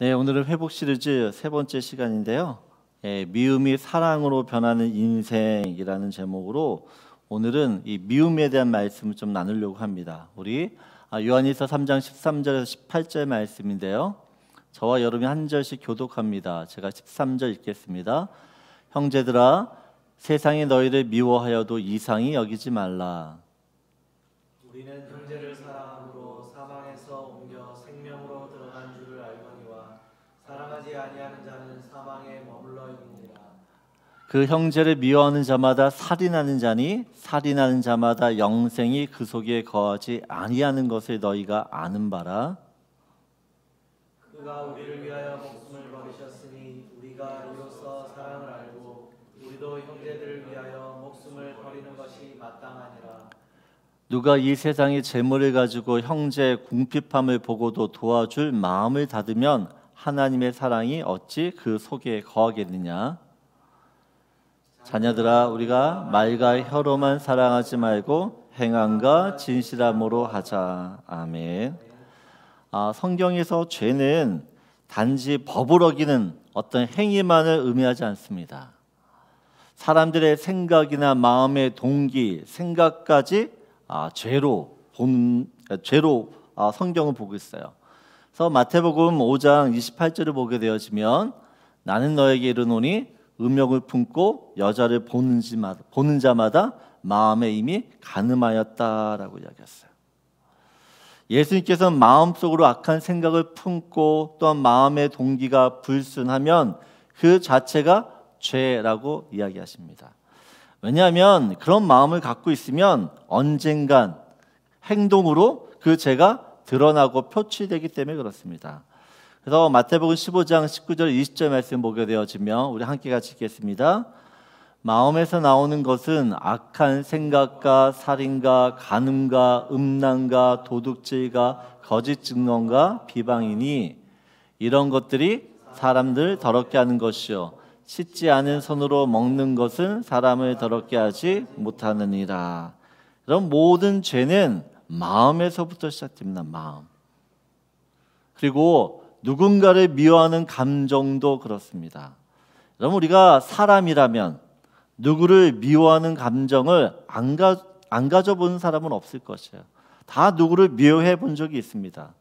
네, 오늘은 회복 시리즈 세 번째 시간인데요. 미움이 사랑으로 변하는 인생이라는 제목으로 오늘은 이 미움에 대한 말씀을 좀 나누려고 합니다. 우리 요한일서 3장 13절에서 18절 말씀인데요. 저와 여러분이 한 절씩 교독합니다. 제가 13절 읽겠습니다. 형제들아, 세상이 너희를 미워하여도 이상히 여기지 말라. 우리는 형제를 사랑함으로 사망에서 옮겨 생명으로 들어간 줄을 알거니와 사랑하지 아니하는 자는 사망에 머물러 있느니라. 그 형제를 미워하는 자마다 살인하는 자니 살인하는 자마다 영생이 그 속에 거하지 아니하는 것을 너희가 아는 바라. 그가 우리를 위하여 목숨을 버리셨으니 우리가 이로써 사랑을 알고 우리도 형제들을 위하여 목숨을 버리는 것이 마땅하니라. 누가 이 세상의 재물을 가지고 형제의 궁핍함을 보고도 도와줄 마음을 닫으면 하나님의 사랑이 어찌 그 속에 거하겠느냐. 자녀들아, 우리가 말과 혀로만 사랑하지 말고 행함과 진실함으로 하자. 아멘. 성경에서 죄는 단지 법을 어기는 어떤 행위만을 의미하지 않습니다. 사람들의 생각이나 마음의 동기, 생각까지 죄로 성경을 보고 있어요. 그래서 마태복음 5장 28절을 보게 되어지면 나는 너에게 이르노니 음욕을 품고 여자를 보는 자마다 마음에 이미 간음하였다라고 이야기했어요. 예수님께서는 마음속으로 악한 생각을 품고 또한 마음의 동기가 불순하면 그 자체가 죄라고 이야기하십니다. 왜냐하면 그런 마음을 갖고 있으면 언젠간 행동으로 그 죄가 드러나고 표출되기 때문에 그렇습니다. 그래서 마태복음 15장 19절 20절 말씀 보게 되어지면 우리 함께 같이 읽겠습니다. 마음에서 나오는 것은 악한 생각과 살인과 간음과 음란과 도둑질과 거짓 증언과 비방이니 이런 것들이 사람들 더럽게 하는 것이요 씻지 않은 손으로 먹는 것은 사람을 더럽게 하지 못하느니라. 이런 모든 죄는 마음에서부터 시작됩니다. 마음. 그리고 누군가를 미워하는 감정도 그렇습니다. 여러분, 우리가 사람이라면 누구를 미워하는 감정을 안 가져본 사람은 없을 것이에요. 다 누구를 미워해 본 적이 있습니다.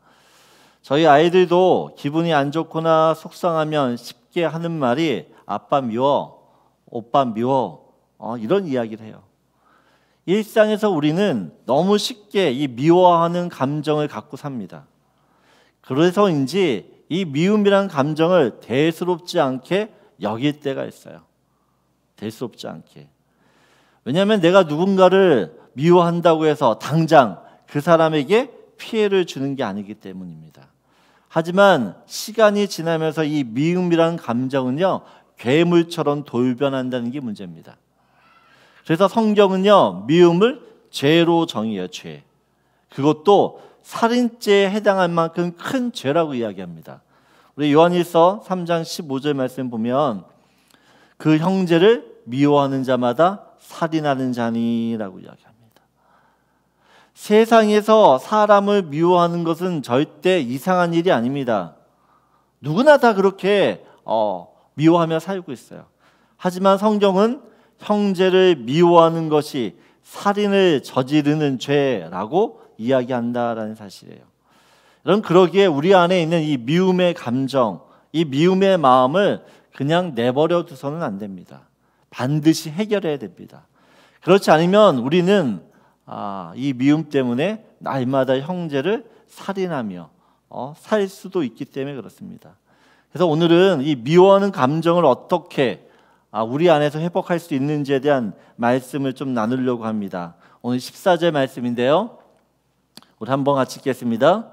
저희 아이들도 기분이 안 좋거나 속상하면 쉽게 하는 말이 아빠 미워, 오빠 미워, 이런 이야기를 해요. 일상에서 우리는 너무 쉽게 이 미워하는 감정을 갖고 삽니다. 그래서인지 이 미움이라는 감정을 대수롭지 않게 여길 때가 있어요. 대수롭지 않게. 왜냐하면 내가 누군가를 미워한다고 해서 당장 그 사람에게 피해를 주는 게 아니기 때문입니다. 하지만 시간이 지나면서 이 미움이라는 감정은요, 괴물처럼 돌변한다는 게 문제입니다. 그래서 성경은요, 미움을 죄로 정의해요. 죄. 그것도 살인죄에 해당할 만큼 큰 죄라고 이야기합니다. 우리 요한일서 3장 15절 말씀 보면 그 형제를 미워하는 자마다 살인하는 자니라고 이야기합니다. 세상에서 사람을 미워하는 것은 절대 이상한 일이 아닙니다. 누구나 다 그렇게 미워하며 살고 있어요. 하지만 성경은 형제를 미워하는 것이 살인을 저지르는 죄라고 이야기한다라는 사실이에요. 여러분, 그러기에 우리 안에 있는 이 미움의 감정, 이 미움의 마음을 그냥 내버려 두서는 안 됩니다. 반드시 해결해야 됩니다. 그렇지 않으면 우리는 이 미움 때문에 날마다 형제를 살인하며 살 수도 있기 때문에 그렇습니다. 그래서 오늘은 이 미워하는 감정을 어떻게 우리 안에서 회복할 수 있는지에 대한 말씀을 좀 나누려고 합니다. 오늘 14절 말씀인데요. 우리 한번 같이 읽겠습니다.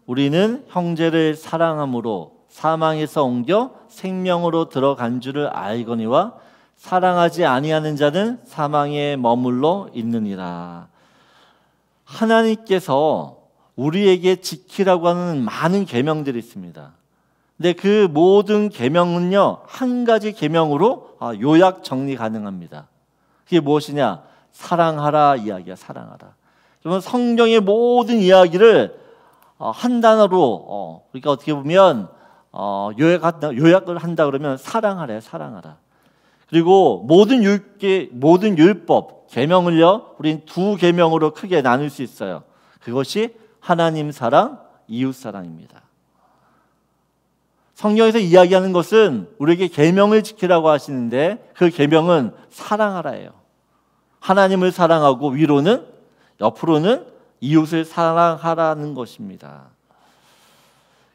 우리는 형제를 사랑함으로 사망에서 옮겨 생명으로 들어간 줄을 알거니와 사랑하지 아니하는 자는 사망에 머물러 있느니라. 하나님께서 우리에게 지키라고 하는 많은 계명들이 있습니다. 근데 그 모든 계명은요, 한 가지 계명으로 요약 정리 가능합니다. 그게 무엇이냐? 사랑하라 이야기야. 사랑하라. 그러면 성경의 모든 이야기를 한 단어로 그러니까 어떻게 보면 요약을 한다 그러면 사랑하래, 사랑하라. 그리고 모든 율법 계명을요, 우린 두 계명으로 크게 나눌 수 있어요. 그것이 하나님 사랑, 이웃 사랑입니다. 성경에서 이야기하는 것은 우리에게 계명을 지키라고 하시는데 그 계명은 사랑하라예요. 하나님을 사랑하고 위로는 옆으로는 이웃을 사랑하라는 것입니다.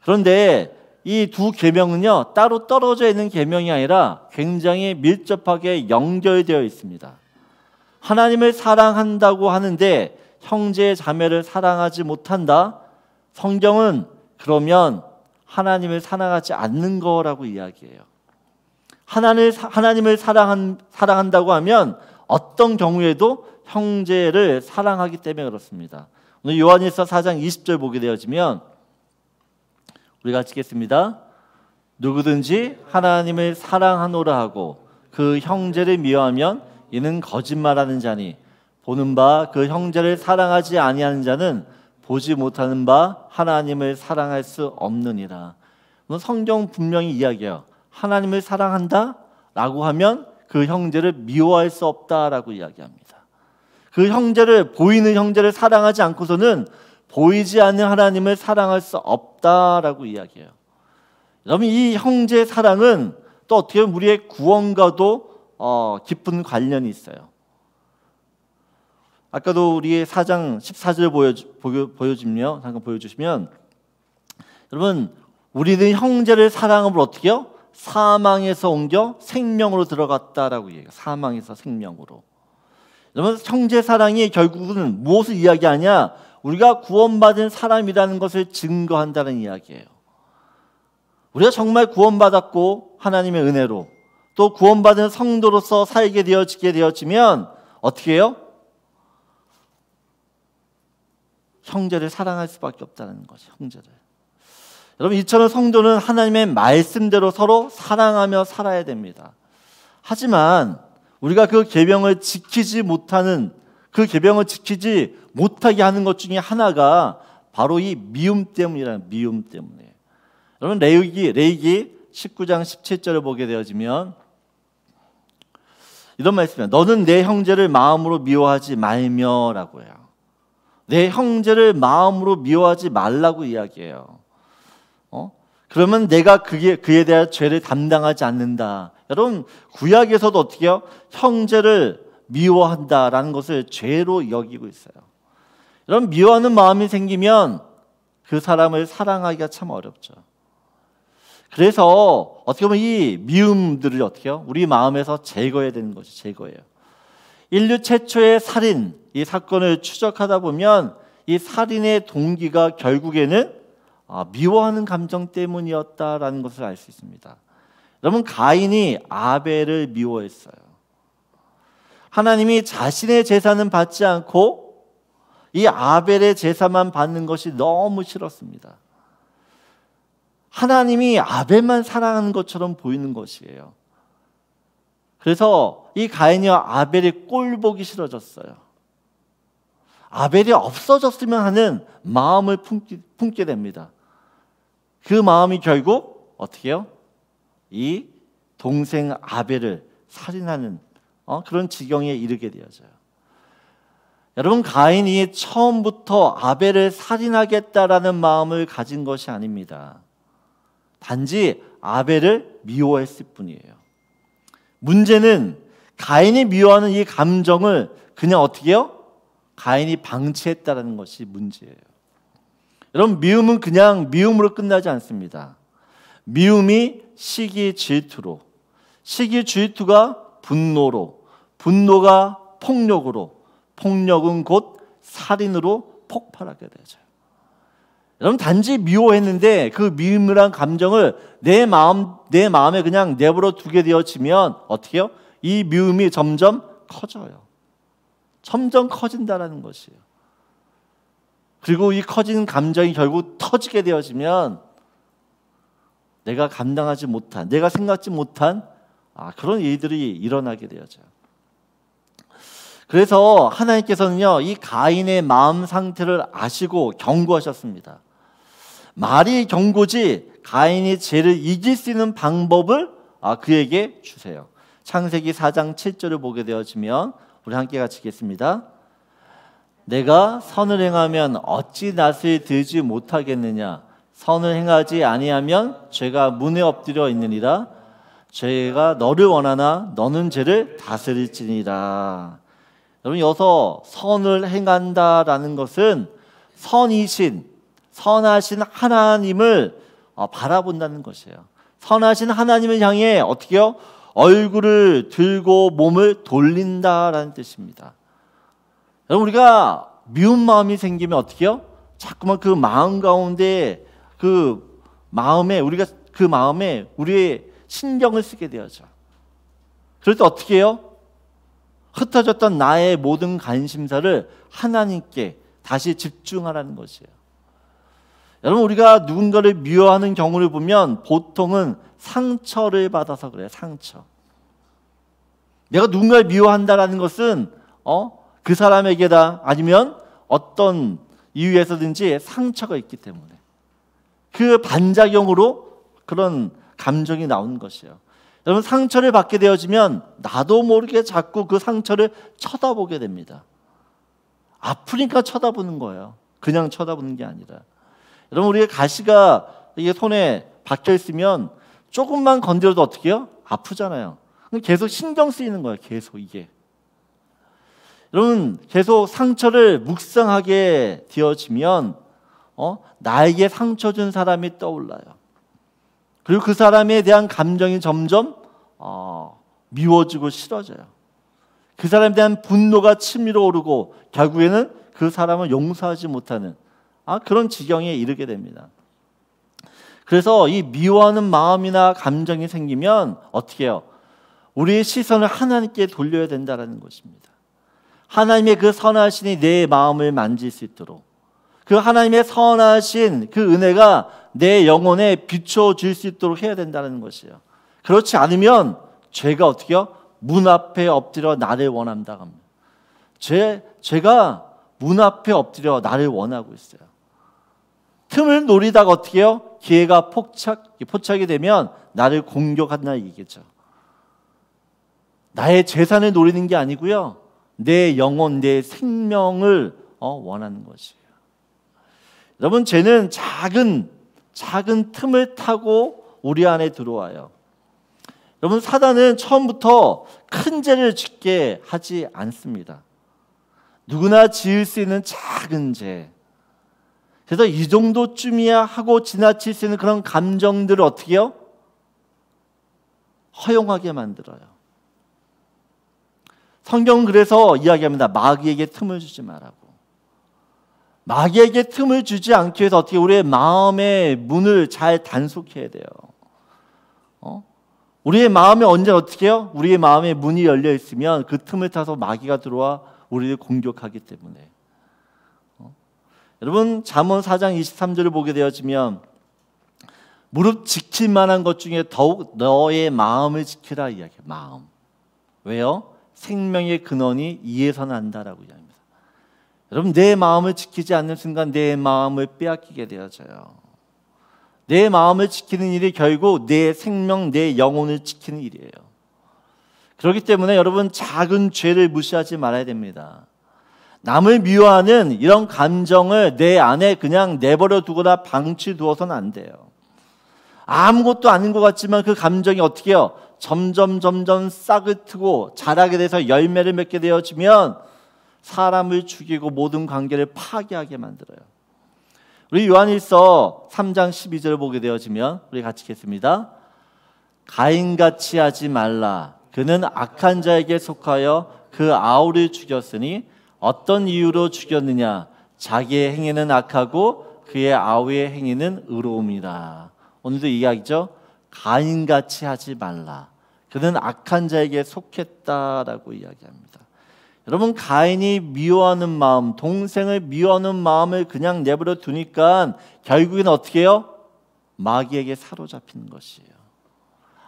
그런데 이 두 계명은요, 따로 떨어져 있는 계명이 아니라 굉장히 밀접하게 연결되어 있습니다. 하나님을 사랑한다고 하는데 형제 자매를 사랑하지 못한다? 성경은 그러면 하나님을 사랑하지 않는 거라고 이야기해요. 하나님을 사랑한다고 하면 어떤 경우에도 형제를 사랑하기 때문에 그렇습니다. 오늘 요한일서 4장 20절 보게 되어지면 우리가 읽겠습니다. 누구든지 하나님을 사랑하노라 하고 그 형제를 미워하면 이는 거짓말하는 자니 보는 바 그 형제를 사랑하지 아니하는 자는 보지 못하는 바 하나님을 사랑할 수 없느니라. 성경 분명히 이야기해요. 하나님을 사랑한다? 라고 하면 그 형제를 미워할 수 없다라고 이야기합니다. 그 형제를, 보이는 형제를 사랑하지 않고서는 보이지 않는 하나님을 사랑할 수 없다라고 이야기해요. 여러분, 이 형제 사랑은 또 어떻게 보면 우리의 구원과도 깊은 관련이 있어요. 아까도 우리의 4장 14절 보여주면 잠깐 보여주시면, 여러분, 우리는 형제를 사랑함으로 어떻게 해요? 사망에서 옮겨 생명으로 들어갔다라고 얘기해요. 사망에서 생명으로. 여러분, 형제 사랑이 결국은 무엇을 이야기하냐? 우리가 구원받은 사람이라는 것을 증거한다는 이야기예요. 우리가 정말 구원받았고 하나님의 은혜로 또 구원받은 성도로서 살게 되어지면 어떻게 해요? 형제를 사랑할 수밖에 없다는 거죠. 형제를. 여러분, 이처럼 성도는 하나님의 말씀대로 서로 사랑하며 살아야 됩니다. 하지만 우리가 그 계명을 지키지 못하게 하는 것 중에 하나가 바로 이 미움 때문이라는, 미움 때문에. 여러분, 레위기 19장 17절을 보게 되어지면 이런 말씀이에요. 너는 내 형제를 마음으로 미워하지 말며라고 해요. 내 형제를 마음으로 미워하지 말라고 이야기해요. 그러면 내가 그에 대한 죄를 담당하지 않는다. 여러분, 구약에서도 어떻게 해요? 형제를 미워한다라는 것을 죄로 여기고 있어요. 여러분, 미워하는 마음이 생기면 그 사람을 사랑하기가 참 어렵죠. 그래서 어떻게 보면 이 미움들을 어떻게 해요? 우리 마음에서 제거해야 되는 것이 제거예요. 인류 최초의 살인, 이 사건을 추적하다 보면 이 살인의 동기가 결국에는 미워하는 감정 때문이었다라는 것을 알 수 있습니다. 여러분, 가인이 아벨을 미워했어요. 하나님이 자신의 제사는 받지 않고 이 아벨의 제사만 받는 것이 너무 싫었습니다. 하나님이 아벨만 사랑하는 것처럼 보이는 것이에요. 그래서 이 가인이와 아벨이 꼴 보기 싫어졌어요. 아벨이 없어졌으면 하는 마음을 품게 됩니다. 그 마음이 결국 어떻게 해요? 이 동생 아벨을 살인하는 그런 지경에 이르게 되어져요. 여러분, 가인이 처음부터 아벨을 살인하겠다라는 마음을 가진 것이 아닙니다. 단지 아벨을 미워했을 뿐이에요. 문제는 가인이 미워하는 이 감정을 그냥 어떻게 해요? 가인이 방치했다는 것이 문제예요. 여러분, 미움은 그냥 미움으로 끝나지 않습니다. 미움이 시기 질투로, 시기 질투가 분노로, 분노가 폭력으로, 폭력은 곧 살인으로 폭발하게 되죠. 여러분, 단지 미워했는데 그 미움이란 감정을 내 마음에 그냥 내버려 두게 되어지면 어떻게 해요? 이 미움이 점점 커져요. 점점 커진다는 것이에요. 그리고 이 커진 감정이 결국 터지게 되어지면 내가 감당하지 못한, 내가 생각지 못한 그런 일들이 일어나게 되어져요. 그래서 하나님께서는요, 이 가인의 마음 상태를 아시고 경고하셨습니다. 말이 경고지 가인이 죄를 이길 수 있는 방법을 그에게 주세요. 창세기 4장 7절을 보게 되어지면 우리 함께 같이 읽겠습니다. 내가 선을 행하면 어찌 낯을 들지 못하겠느냐? 선을 행하지 아니하면 죄가 문에 엎드려 있느니라. 죄가 너를 원하나 너는 죄를 다스릴지니라. 여러분, 여기서 선을 행한다라는 것은 선하신 하나님을 바라본다는 것이에요. 선하신 하나님을 향해 어떻게요? 얼굴을 들고 몸을 돌린다라는 뜻입니다. 여러분, 우리가 미운 마음이 생기면 어떻게요? 자꾸만 그 마음 가운데 우리가 그 마음에 우리의 신경을 쓰게 되어져. 그럴 때 어떻게 해요? 흩어졌던 나의 모든 관심사를 하나님께 다시 집중하라는 것이에요. 여러분, 우리가 누군가를 미워하는 경우를 보면 보통은 상처를 받아서 그래요. 상처. 내가 누군가를 미워한다라는 것은 그 사람에게다 아니면 어떤 이유에서든지 상처가 있기 때문에 그 반작용으로 그런 감정이 나오는 것이에요. 여러분, 상처를 받게 되어지면 나도 모르게 자꾸 그 상처를 쳐다보게 됩니다. 아프니까 쳐다보는 거예요. 그냥 쳐다보는 게 아니라. 여러분, 우리의 가시가 이게 손에 박혀 있으면 조금만 건드려도 어떻게 해요? 아프잖아요. 계속 신경 쓰이는 거예요. 계속 이게. 여러분, 계속 상처를 묵상하게 되어지면 나에게 상처 준 사람이 떠올라요. 그리고 그 사람에 대한 감정이 점점 미워지고 싫어져요. 그 사람에 대한 분노가 치밀어 오르고 결국에는 그 사람을 용서하지 못하는 그런 지경에 이르게 됩니다. 그래서 이 미워하는 마음이나 감정이 생기면 어떻게 해요? 우리의 시선을 하나님께 돌려야 된다는 것입니다. 하나님의 그 선하심이 내 마음을 만질 수 있도록, 그 하나님의 선하신 그 은혜가 내 영혼에 비춰질 수 있도록 해야 된다는 것이에요. 그렇지 않으면 죄가 어떻게 해요? 문 앞에 엎드려 나를 원한다 합니다. 죄가 문 앞에 엎드려 나를 원하고 있어요. 틈을 노리다가 어떻게 해요? 기회가 포착이 되면 나를 공격한다 얘기죠. 나의 재산을 노리는 게 아니고요, 내 영혼, 내 생명을 원하는 것이에요. 여러분, 죄는 작은 틈을 타고 우리 안에 들어와요. 여러분, 사단은 처음부터 큰 죄를 짓게 하지 않습니다. 누구나 지을 수 있는 작은 죄. 그래서 이 정도쯤이야 하고 지나칠 수 있는 그런 감정들을 어떻게 해요? 허용하게 만들어요. 성경은 그래서 이야기합니다. 마귀에게 틈을 주지 말라고. 마귀에게 틈을 주지 않기 위해서 어떻게 우리의 마음의 문을 잘 단속해야 돼요. 우리의 마음에 언제 어떻게 해요? 우리의 마음의 문이 열려 있으면 그 틈을 타서 마귀가 들어와 우리를 공격하기 때문에. 여러분, 잠언 4장 23절을 보게 되어지면 무릎 지킬 만한 것 중에 더욱 너의 마음을 지키라 이야기해요. 마음. 왜요? 생명의 근원이 이에서 난다라고 이야기합니다. 여러분, 내 마음을 지키지 않는 순간 내 마음을 빼앗기게 되어져요. 내 마음을 지키는 일이 결국 내 생명, 내 영혼을 지키는 일이에요. 그렇기 때문에 여러분, 작은 죄를 무시하지 말아야 됩니다. 남을 미워하는 이런 감정을 내 안에 그냥 내버려 두거나 방치두어서는 안 돼요. 아무것도 아닌 것 같지만 그 감정이 어떻게 해요? 점점 싹을 트고 자라게 돼서 열매를 맺게 되어지면 사람을 죽이고 모든 관계를 파괴하게 만들어요. 우리 요한일서 3장 12절을 보게 되어지면 우리 같이 읽겠습니다. 가인같이 하지 말라. 그는 악한 자에게 속하여 그 아우를 죽였으니 어떤 이유로 죽였느냐? 자기의 행위는 악하고 그의 아우의 행위는 의로움이라. 오늘도 이야기죠. 가인같이 하지 말라. 그는 악한 자에게 속했다라고 이야기합니다. 여러분, 가인이 미워하는 마음, 동생을 미워하는 마음을 그냥 내버려 두니까 결국에는 어떻게 해요? 마귀에게 사로잡히는 것이에요.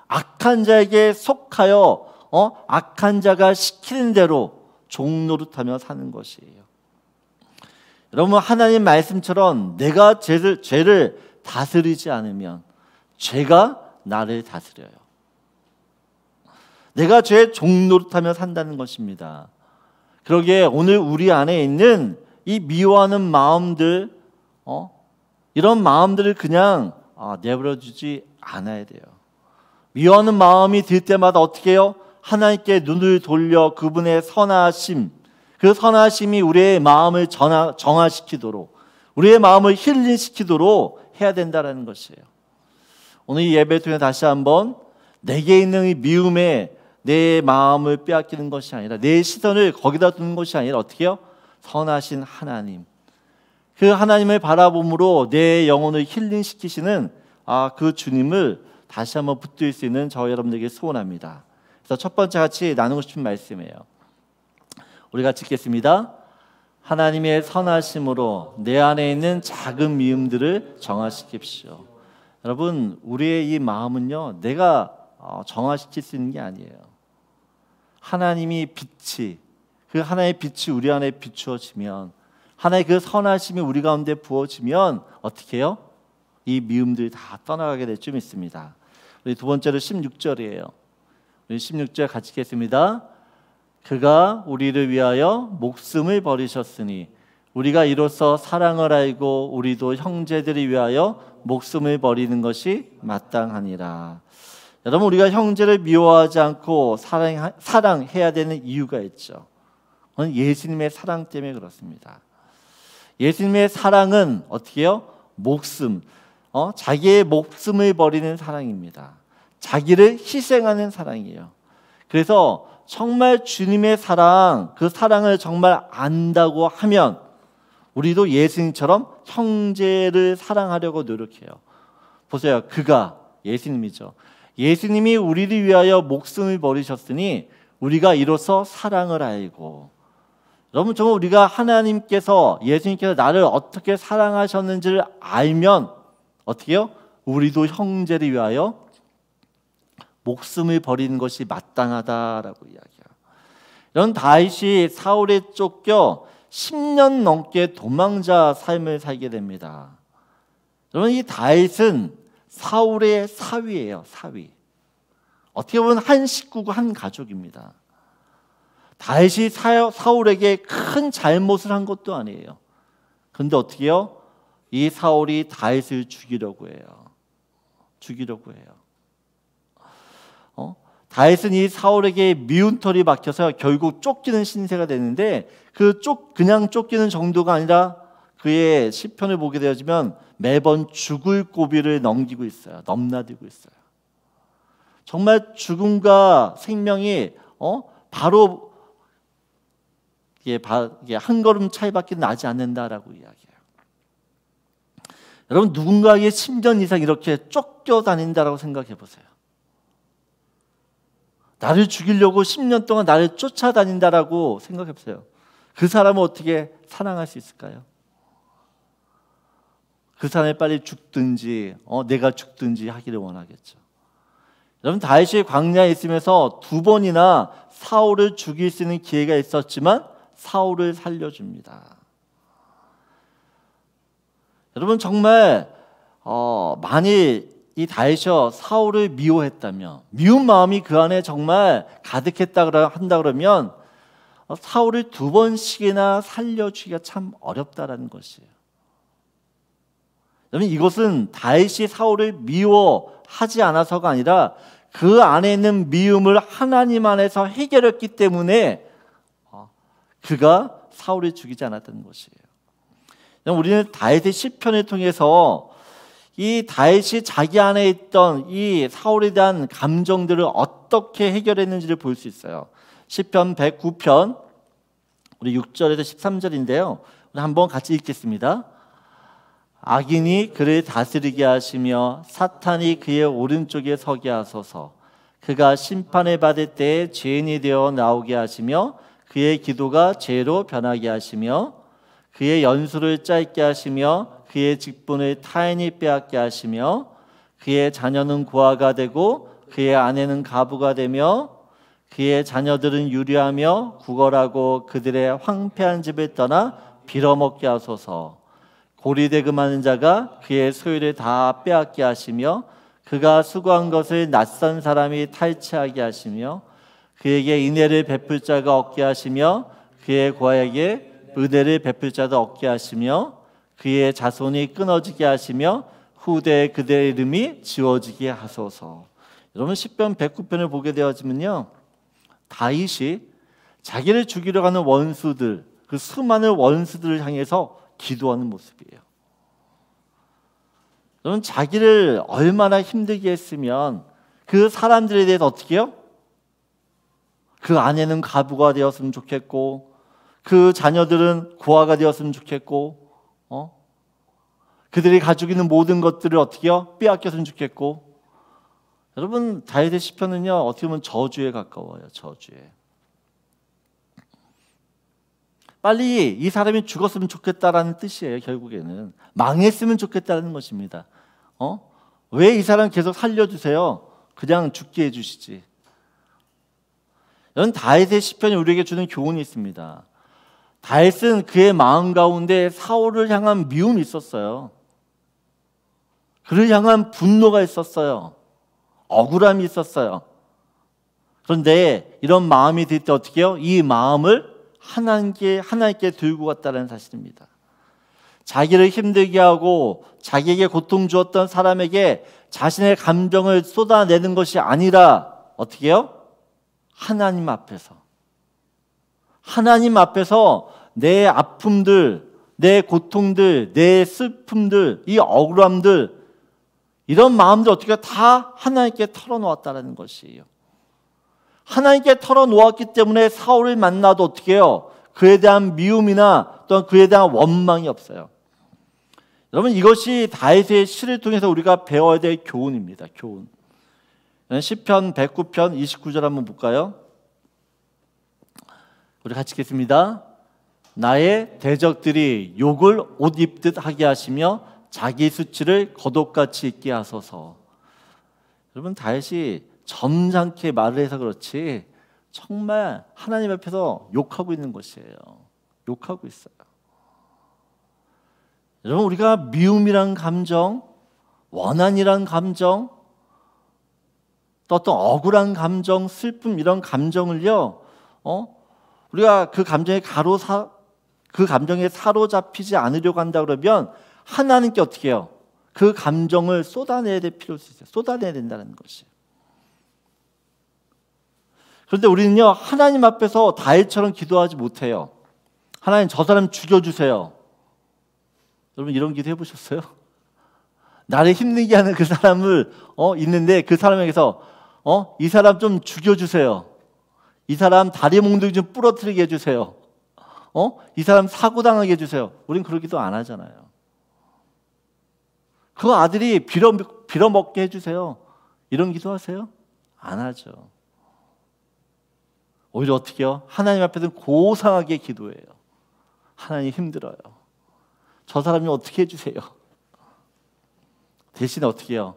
악한 자에게 속하여 악한 자가 시키는 대로 종노릇하며 사는 것이에요. 여러분, 하나님 말씀처럼 내가 죄를 다스리지 않으면, 죄가 나를 다스려요. 내가 죄의 종노릇하며 산다는 것입니다. 그러기에 오늘 우리 안에 있는 이 미워하는 마음들, 이런 마음들을 그냥 내버려두지 않아야 돼요. 미워하는 마음이 들 때마다 어떻게 해요? 하나님께 눈을 돌려 그분의 선하심, 그 선하심이 우리의 마음을 정화시키도록, 우리의 마음을 힐링시키도록 해야 된다는 것이에요. 오늘 이 예배 통해 다시 한번 내게 있는 이 미움에 내 마음을 빼앗기는 것이 아니라, 내 시선을 거기다 두는 것이 아니라 어떻게 해요? 선하신 하나님, 그 하나님을 바라봄으로 내 영혼을 힐링시키시는 그 주님을 다시 한번 붙들 수 있는 저 여러분들에게 소원합니다. 그래서 첫 번째 같이 나누고 싶은 말씀이에요. 우리 같이 읽겠습니다. 하나님의 선하심으로 내 안에 있는 작은 미움들을 정화시킵시오. 여러분, 우리의 이 마음은요, 내가 정화시킬 수 있는 게 아니에요. 하나님이 빛이, 그 하나의 빛이 우리 안에 비추어지면, 하나의 그 선하심이 우리 가운데 부어지면 어떻게 해요? 이 미움들이 다 떠나가게 될 줄 믿습니다. 우리 두 번째로 16절이에요. 우리 16절 같이 읽겠습니다. 그가 우리를 위하여 목숨을 버리셨으니 우리가 이로써 사랑을 알고 우리도 형제들을 위하여 목숨을 버리는 것이 마땅하니라. 여러분, 우리가 형제를 미워하지 않고 사랑해야 되는 이유가 있죠. 그건 예수님의 사랑 때문에 그렇습니다. 예수님의 사랑은 어떻게 해요? 목숨, 자기의 목숨을 버리는 사랑입니다. 자기를 희생하는 사랑이에요. 그래서 정말 주님의 사랑, 그 사랑을 정말 안다고 하면 우리도 예수님처럼 형제를 사랑하려고 노력해요. 보세요. 그가, 예수님이죠. 예수님이 우리를 위하여 목숨을 버리셨으니 우리가 이로써 사랑을 알고, 여러분, 정말 우리가 하나님께서, 예수님께서 나를 어떻게 사랑하셨는지를 알면 어떻게 해요? 우리도 형제를 위하여 목숨을 버리는 것이 마땅하다라고 이야기해요. 이런 다윗이 사울에 쫓겨 10년 넘게 도망자 삶을 살게 됩니다. 여러분, 이 다윗은 사울의 사위예요. 사위. 어떻게 보면 한 식구고 한 가족입니다. 다윗이 사울에게 큰 잘못을 한 것도 아니에요. 그런데 어떻게 해요? 이 사울이 다윗을 죽이려고 해요. 다윗은 이 사울에게 미운 털이 박혀서 결국 쫓기는 신세가 되는데, 그냥 쫓기는 정도가 아니라 그의 시편을 보게 되어지면 매번 죽을 고비를 넘기고 있어요. 넘나들고 있어요. 정말 죽음과 생명이 바로 이게 한 걸음 차이밖에 나지 않는다라고 이야기해요. 여러분, 누군가에게 10년 이상 이렇게 쫓겨다닌다라고 생각해 보세요. 나를 죽이려고 10년 동안 나를 쫓아다닌다라고 생각해 보세요. 그 사람을 어떻게 사랑할 수 있을까요? 그 사람이 빨리 죽든지 내가 죽든지 하기를 원하겠죠. 여러분, 다윗이 광야에 있으면서 2번이나 사울을 죽일 수 있는 기회가 있었지만 사울을 살려줍니다. 여러분, 정말 만일 이 다윗이 사울을 미워했다면, 미운 마음이 그 안에 정말 가득했다 한다 그러면 사울을 2번씩이나 살려주기가 참 어렵다라는 것이에요. 여러분, 이것은 다윗이 사울을 미워하지 않아서가 아니라 그 안에 있는 미움을 하나님 안에서 해결했기 때문에 그가 사울을 죽이지 않았다는 것이에요. 우리는 다윗의 시편을 통해서 이 다윗이 자기 안에 있던 이 사울에 대한 감정들을 어떻게 해결했는지를 볼 수 있어요. 시편 109편 우리 6절에서 13절인데요. 우리 한번 같이 읽겠습니다. 악인이 그를 다스리게 하시며 사탄이 그의 오른쪽에 서게 하소서. 그가 심판을 받을 때에 죄인이 되어 나오게 하시며 그의 기도가 죄로 변하게 하시며 그의 연수를 짧게 하시며 그의 직분을 타인이 빼앗게 하시며 그의 자녀는 고아가 되고 그의 아내는 가부가 되며 그의 자녀들은 유리하며 구걸하고 그들의 황폐한 집을 떠나 빌어먹게 하소서. 고리대금하는 자가 그의 소유를 다 빼앗게 하시며 그가 수고한 것을 낯선 사람이 탈취하게 하시며 그에게 인애를 베풀 자가 없게 하시며 그의 고아에게 은혜를 베풀 자도 없게 하시며 그의 자손이 끊어지게 하시며 후대에 그들의 이름이 지워지게 하소서. 여러분 시편 109편을 보게 되어지면요, 다윗이 자기를 죽이려 하는 원수들, 그 수많은 원수들을 향해서 기도하는 모습이에요. 여러분 자기를 얼마나 힘들게 했으면 그 사람들에 대해서 어떻게 해요? 그 아내는 가부가 되었으면 좋겠고 그 자녀들은 고아가 되었으면 좋겠고 그들이 가지고 있는 모든 것들을 어떻게 해요? 빼앗겼으면 좋겠고. 여러분 다윗의 시편은요 어떻게 보면 저주에 가까워요. 저주에. 빨리 이 사람이 죽었으면 좋겠다라는 뜻이에요. 결국에는 망했으면 좋겠다는 것입니다. 왜 이 사람 계속 살려주세요? 그냥 죽게 해주시지. 이런 다윗의 시편이 우리에게 주는 교훈이 있습니다. 다윗은 그의 마음 가운데 사울을 향한 미움이 있었어요. 그를 향한 분노가 있었어요. 억울함이 있었어요. 그런데 이런 마음이 들 때 어떻게 해요? 이 마음을 하나님께 들고 갔다는 사실입니다. 자기를 힘들게 하고 자기에게 고통 주었던 사람에게 자신의 감정을 쏟아내는 것이 아니라 어떻게 해요? 하나님 앞에서 내 아픔들, 내 고통들, 내 슬픔들, 이 억울함들, 이런 마음들 어떻게 다 하나님께 털어놓았다는 것이에요. 하나님께 털어놓았기 때문에 사울을 만나도 어떻게 해요? 그에 대한 미움이나 또는 그에 대한 원망이 없어요. 여러분 이것이 다윗의 시를 통해서 우리가 배워야 될 교훈입니다. 교훈. 시편 109편 29절 한번 볼까요? 우리 같이 읽겠습니다. 나의 대적들이 욕을 옷 입듯 하게 하시며 자기 수치를 겉옷같이 입게 하소서. 여러분 다윗이 점잖게 말을 해서 그렇지 정말 하나님 앞에서 욕하고 있는 것이에요. 욕하고 있어요. 여러분 우리가 미움이란 감정, 원한이란 감정, 또 어떤 억울한 감정, 슬픔 이런 감정을요, 우리가 그 감정에 사로잡히지 않으려고 한다 그러면 하나님께 어떻게 해요? 그 감정을 쏟아내야 될 필요가 있어요. 쏟아내야 된다는 것이에요. 그런데 우리는요 하나님 앞에서 다윗처럼 기도하지 못해요. 하나님 저 사람 죽여주세요. 여러분 이런 기도 해보셨어요? 나를 힘들게 하는 그 사람을 있는데 그 사람에게서 이 사람 좀 죽여주세요. 이 사람 다리 몽둥이 좀 부러뜨리게 해주세요. 이 사람 사고 당하게 해주세요. 우린 그런 기도 안 하잖아요. 그 아들이 빌어먹게 해주세요. 이런 기도 하세요? 안 하죠. 오히려 어떻게 해요? 하나님 앞에서는 고상하게 기도해요. 하나님 힘들어요. 저 사람이 어떻게 해주세요? 대신에 어떻게 해요?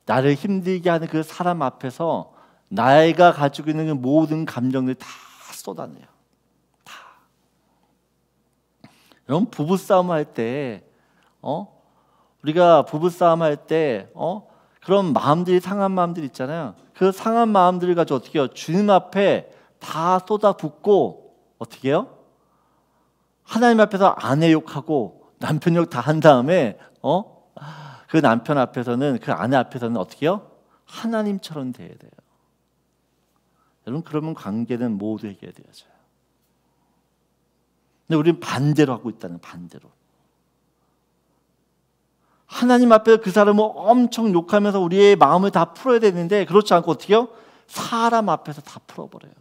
나를 힘들게 하는 그 사람 앞에서 나이가 가지고 있는 그 모든 감정들 다 쏟아내요. 다. 여러분 부부싸움 할 때 우리가 부부싸움 할 때 그런 마음들이 상한 마음들 있잖아요. 그 상한 마음들을 가지고 어떻게 해요? 주님 앞에 다 쏟아붓고 어떻게 해요? 하나님 앞에서 아내 욕하고 남편 욕 다 한 다음에 그 남편 앞에서는 그 아내 앞에서는 어떻게 해요? 하나님처럼 돼야 돼요. 여러분 그러면 관계는 모두 해결되어져요. 근데 우리는 반대로 하고 있다는 반대로. 하나님 앞에 그 사람을 엄청 욕하면서 우리의 마음을 다 풀어야 되는데 그렇지 않고 어떻게 해요? 사람 앞에서 다 풀어버려요.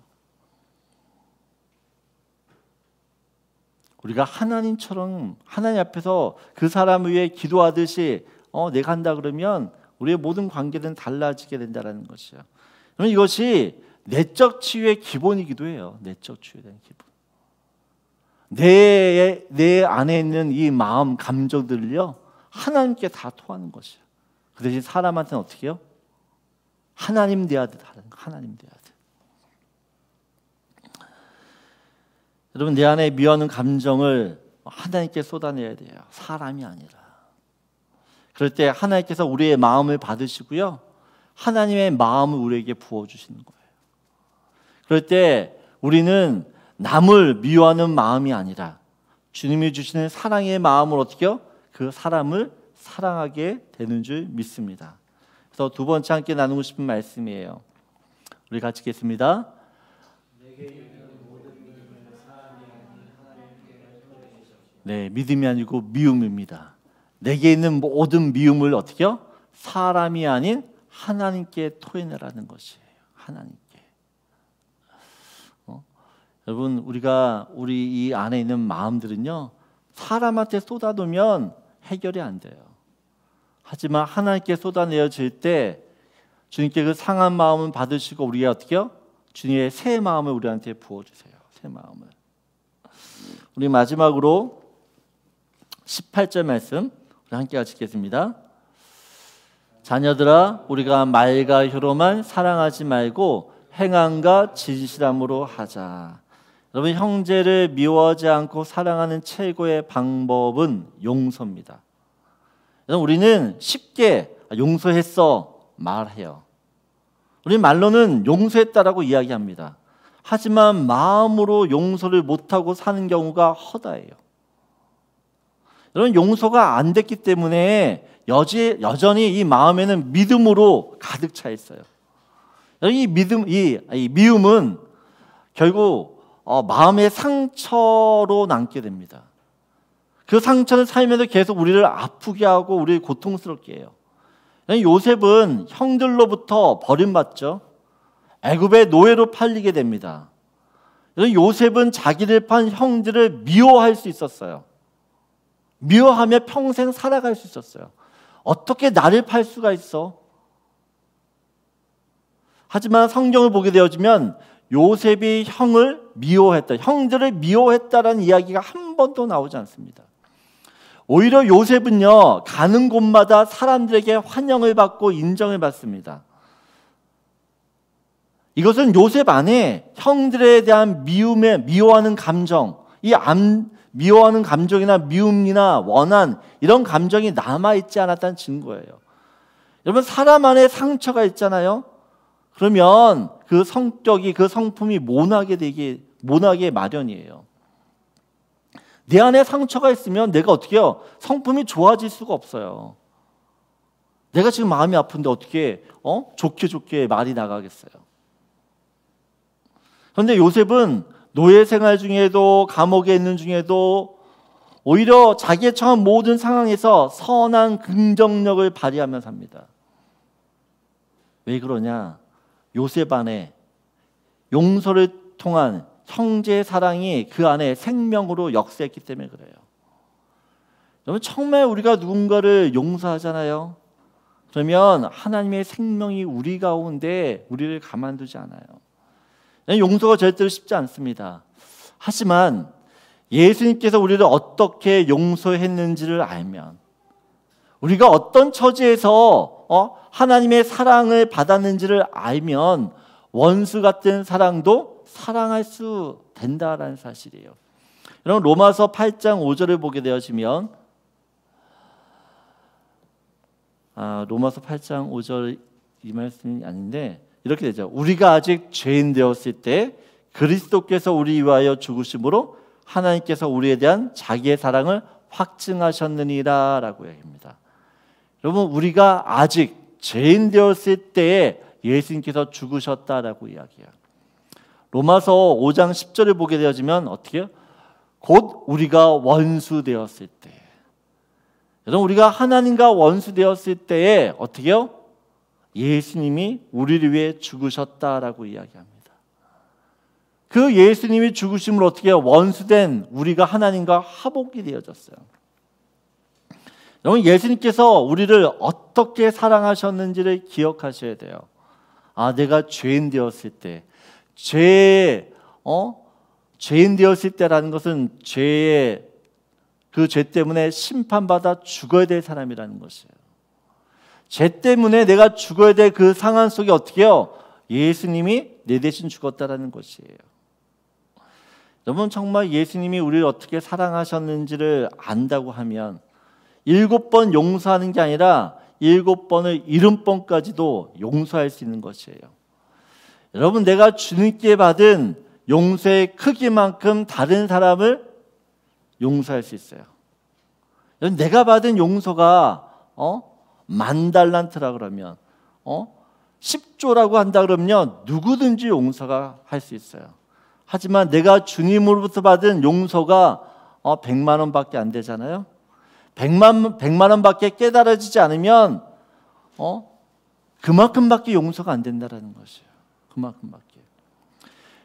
우리가 하나님처럼 하나님 앞에서 그 사람을 위해 기도하듯이 내가 한다 그러면 우리의 모든 관계는 달라지게 된다는 것이요. 그럼 이것이 내적 치유의 기본이기도 해요. 내적 치유에 대한 기본. 내 안에 있는 이 마음, 감정들을요 하나님께 다 토하는 것이요. 그 대신 사람한테는 어떻게 해요? 하나님 대하듯 하는 하나님 대하듯. 여러분 내 안에 미워하는 감정을 하나님께 쏟아내야 돼요. 사람이 아니라. 그럴 때 하나님께서 우리의 마음을 받으시고요, 하나님의 마음을 우리에게 부어주시는 거예요. 그럴 때 우리는 남을 미워하는 마음이 아니라 주님이 주시는 사랑의 마음을 어떻게 해요? 그 사람을 사랑하게 되는 줄 믿습니다. 그래서 두 번째 함께 나누고 싶은 말씀이에요. 우리 같이 읽겠습니다. 네, 믿음이 아니고 미움입니다. 내게 있는 모든 미움을 어떻게 해요? 사람이 아닌 하나님께 토해내라는 것이에요. 하나님께. 여러분, 우리 이 안에 있는 마음들은요, 사람한테 쏟아놓으면 해결이 안 돼요. 하지만 하나님께 쏟아내어질 때 주님께 그 상한 마음을 받으시고 우리가 어떻게 해요? 주님의 새 마음을 우리한테 부어주세요. 새 마음을. 우리 마지막으로 18절 말씀 우리 함께 같이 읽겠습니다. 자녀들아, 우리가 말과 혀로만 사랑하지 말고 행함과 진실함으로 하자. 여러분, 형제를 미워하지 않고 사랑하는 최고의 방법은 용서입니다. 여러분, 우리는 쉽게 용서했어 말해요. 우리 말로는 용서했다라고 이야기합니다. 하지만 마음으로 용서를 못하고 사는 경우가 허다해요. 여러분, 용서가 안 됐기 때문에 여전히 이 마음에는 믿음으로 가득 차 있어요. 이 미움은 결국 마음의 상처로 남게 됩니다. 그 상처는 살면서 계속 우리를 아프게 하고 우리를 고통스럽게 해요. 요셉은 형들로부터 버림받죠. 애굽의 노예로 팔리게 됩니다. 요셉은 자기를 판 형들을 미워할 수 있었어요. 미워하며 평생 살아갈 수 있었어요. 어떻게 나를 팔 수가 있어? 하지만 성경을 보게 되어지면 요셉이 형을 미워했다, 형들을 미워했다라는 이야기가 한 번도 나오지 않습니다. 오히려 요셉은요, 가는 곳마다 사람들에게 환영을 받고 인정을 받습니다. 이것은 요셉 안에 형들에 대한 미워하는 감정, 미워하는 감정이나 미움이나 원한, 이런 감정이 남아있지 않았다는 증거예요. 여러분, 사람 안에 상처가 있잖아요. 그러면 그 성격이, 그 성품이 모나게 마련이에요. 내 안에 상처가 있으면 내가 어떻게 해요? 성품이 좋아질 수가 없어요. 내가 지금 마음이 아픈데 어떻게 좋게 말이 나가겠어요? 그런데 요셉은 노예 생활 중에도, 감옥에 있는 중에도 오히려 자기의 처한 모든 상황에서 선한 긍정력을 발휘하며 삽니다. 왜 그러냐? 요셉 안에 용서를 통한 형제의 사랑이 그 안에 생명으로 역사했기 때문에 그래요. 여러분, 정말 우리가 누군가를 용서하잖아요. 그러면 하나님의 생명이 우리 가운데 우리를 가만두지 않아요. 용서가 절대로 쉽지 않습니다. 하지만 예수님께서 우리를 어떻게 용서했는지를 알면, 우리가 어떤 처지에서 하나님의 사랑을 받았는지를 알면 원수 같은 사랑도 사랑할 수 된다라는 사실이에요. 여러분, 로마서 8장 5절을 보게 되어지면, 로마서 8장 5절 이 말씀이 아닌데 이렇게 되죠. 우리가 아직 죄인 되었을 때 그리스도께서 우리 위하여 죽으심으로 하나님께서 우리에 대한 자기의 사랑을 확증하셨느니라 라고 얘기합니다. 여러분, 우리가 아직 죄인 되었을 때에 예수님께서 죽으셨다라고 이야기해요. 로마서 5장 10절을 보게 되어지면 어떻게 해요? 곧 우리가 원수 되었을 때, 여러분, 우리가 하나님과 원수 되었을 때에 어떻게 해요? 예수님이 우리를 위해 죽으셨다라고 이야기합니다. 그 예수님이 죽으심을 어떻게 해요? 원수된 우리가 하나님과 화복이 되어졌어요. 여러분, 예수님께서 우리를 어떻게 사랑하셨는지를 기억하셔야 돼요. 내가 죄인 되었을 때, 죄인 되었을 때라는 것은 그 죄 때문에 심판받아 죽어야 될 사람이라는 것이에요. 죄 때문에 내가 죽어야 될 그 상황 속에 어떻게 해요? 예수님이 내 대신 죽었다라는 것이에요. 여러분, 정말 예수님이 우리를 어떻게 사랑하셨는지를 안다고 하면 7번 용서하는 게 아니라 7번을 70번까지도 용서할 수 있는 것이에요. 여러분, 내가 주님께 받은 용서의 크기만큼 다른 사람을 용서할 수 있어요. 내가 받은 용서가 10,000달란트라 그러면 10조라고 한다 그러면 누구든지 용서가 할 수 있어요. 하지만 내가 주님으로부터 받은 용서가 100만 원밖에 안 되잖아요. 100만 원밖에 깨달아지지 않으면 그만큼밖에 용서가 안 된다라는 것이에요. 그만큼밖에.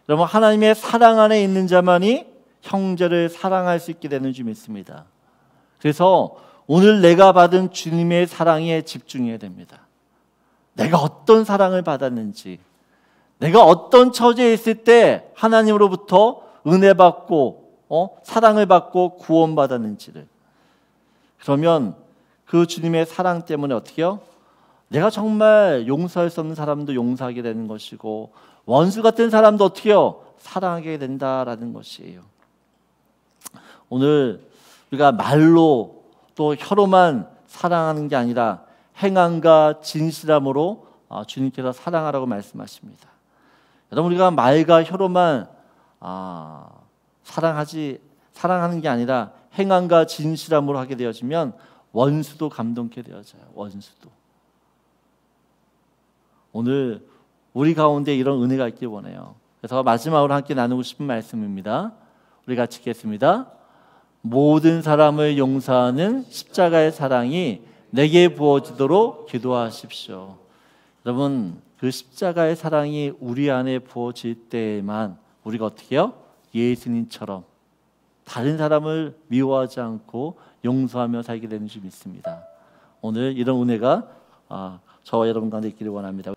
여러분, 하나님의 사랑 안에 있는 자만이 형제를 사랑할 수 있게 되는 줄 믿습니다. 그래서 오늘 내가 받은 주님의 사랑에 집중해야 됩니다. 내가 어떤 사랑을 받았는지, 내가 어떤 처지에 있을 때 하나님으로부터 은혜 받고 사랑을 받고 구원받았는지를. 그러면 그 주님의 사랑 때문에 어떻게요? 내가 정말 용서할 수 없는 사람도 용서하게 되는 것이고, 원수 같은 사람도 어떻게요? 사랑하게 된다라는 것이에요. 오늘 우리가 말로 또 혀로만 사랑하는 게 아니라 행함과 진실함으로 주님께서 사랑하라고 말씀하십니다. 여러분, 우리가 말과 혀로만 사랑하는 게 아니라 행함과 진실함으로 하게 되어지면 원수도 감동케 되어져요. 원수도. 오늘 우리 가운데 이런 은혜가 있길 원해요. 그래서 마지막으로 함께 나누고 싶은 말씀입니다. 우리 같이 읽겠습니다. 모든 사람을 용서하는 십자가의 사랑이 내게 부어지도록 기도하십시오. 여러분, 그 십자가의 사랑이 우리 안에 부어질 때에만 우리가 어떻게 해요? 예수님처럼 다른 사람을 미워하지 않고 용서하며 살게 되는 줄 믿습니다. 오늘 이런 은혜가 저와 여러분 가운데 있기를 원합니다.